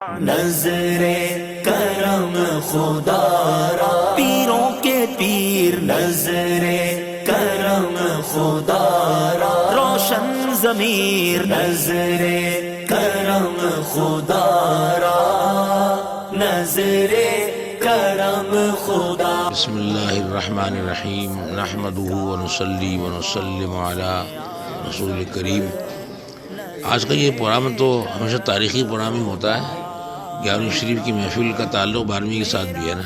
نظر کرم خدا را پیروں کے پیر نظر کرم خدا را روشن ضمیر نظر کرم خدا را نظر کرم خدا. بسم اللہ الرحمن الرحیم نحمدہ ونصلی ونسلم علی رسول الکریم. آج کا یہ پروگرام تو ہمیشہ تاریخی پروگرام ہی ہوتا ہے. 11ویں شریف کی محفل کا تعلق 12ویں کے ساتھ بھی ہے نا،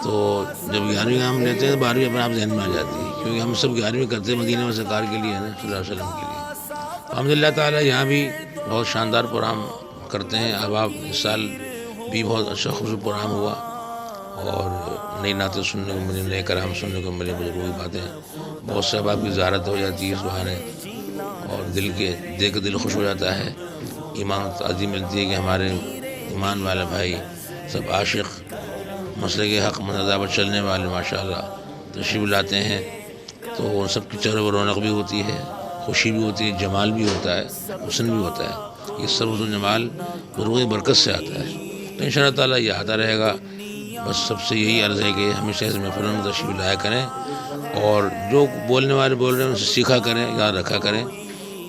تو جب 11ویں کا ہم لیتے ہیں تو 12ویں اپنے آپ ذہن میں آ جاتی ہے، کیونکہ ہم سب 11ویں کرتے ہیں مدینہ میں سرکار کے لیے ہے نا، صلی اللہ علیہ وسلم کے لیے. الحمدللہ تعالیٰ یہاں بھی بہت شاندار پروگرام کرتے ہیں. اب آپ اس سال بھی بہت اچھا خوبصورت پروگرام ہوا اور نئی نعتیں سننے کو ملی، نئے کلام سننے کو ملے، بزرگوں کی باتیں، بہت سے احباب کی زیارت ہو جاتی ہے اس بہانے، اور دیکھ کے دل خوش ہو جاتا ہے. ایمان تعظیم ملتی ہے کہ ہمارے ایمان والے بھائی سب عاشق مسلک حق منتظر پر چلنے والے ماشاءاللہ تشریف لاتے ہیں، تو ان سب کی چہروں پر رونق بھی ہوتی ہے، خوشی بھی ہوتی ہے، جمال بھی ہوتا ہے، حسن بھی ہوتا ہے. یہ سب حسن جمال بزرگوں کی برکت سے آتا ہے. تو انشاءاللہ تعالیٰ یہ آتا رہے گا. بس سب سے یہی عرض ہے کہ ہمیشہ اس محفلوں میں تشریف لایا کریں، اور جو بولنے والے بول رہے ہیں ان سے سیکھا کریں، یاد رکھا کریں،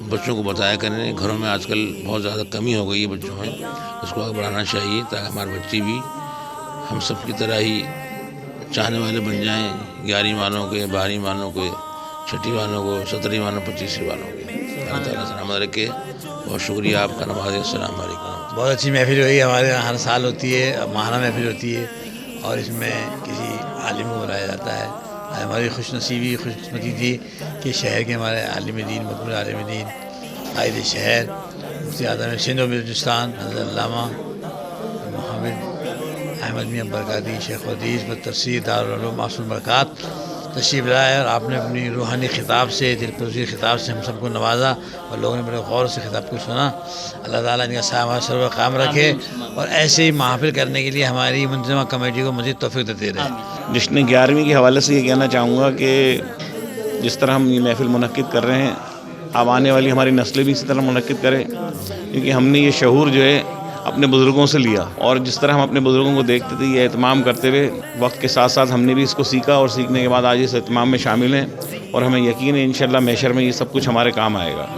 بچوں کو بتایا کریں. گھروں میں آج کل بہت زیادہ کمی ہو گئی ہے بچوں میں، اس کو آگے بڑھانا چاہیے تاکہ ہمارے بچے بھی ہم سب کی طرح ہی چاہنے والے بن جائیں. 11ویں والوں کے، 12ویں والوں کے، 6ٹھی والوں کو، 17ویں والوں، 25ویں والوں کے. اللہ تعالیٰ سلامت رکھے. بہت شکریہ آپ کا. نماز. السلام علیکم. بہت اچھی محفل ہوئی ہمارے یہاں، ہر سال ہوتی ہے، ماہانہ محفل ہوتی ہے، اور اس میں کسی عالم کو بلایا جاتا ہے. ہماری خوش نصیبی خوش قسمتی تھی کہ شہر کے ہمارے عالم دین، مقبول عالم دین، قائد شہر مفتی اعظم سندھ و بلوچستان حضرت علامہ محمد احمد میاں برکاتی شیخ الحدیث بالتفسیر دارالعلوم معصوم برکات تشریف لائے، اور آپ نے اپنی روحانی خطاب سے، دل پذیر خطاب سے ہم سب کو نوازا، اور لوگوں نے بڑے غور سے خطاب کو سنا. اللہ تعالیٰ ان کا سایہ ہمارے سر پر قائم رکھے، اور ایسے ہی محافل کرنے کے لیے ہماری منظمہ کمیٹی کو مزید توفیق دیتے رہے. جشن 11ویں کے حوالے سے یہ کہنا چاہوں گا کہ جس طرح ہم یہ محفل منعقد کر رہے ہیں، اب آنے والی ہماری نسلیں بھی اسی طرح منعقد کریں، کیونکہ ہم نے یہ شعور جو ہے اپنے بزرگوں سے لیا، اور جس طرح ہم اپنے بزرگوں کو دیکھتے تھے یہ اہتمام کرتے ہوئے وقت کے ساتھ ساتھ ہم نے بھی اس کو سیکھا، اور سیکھنے کے بعد آج اس اہتمام میں شامل ہیں، اور ہمیں یقین ہے انشاءاللہ محشر میں یہ سب کچھ ہمارے کام آئے گا.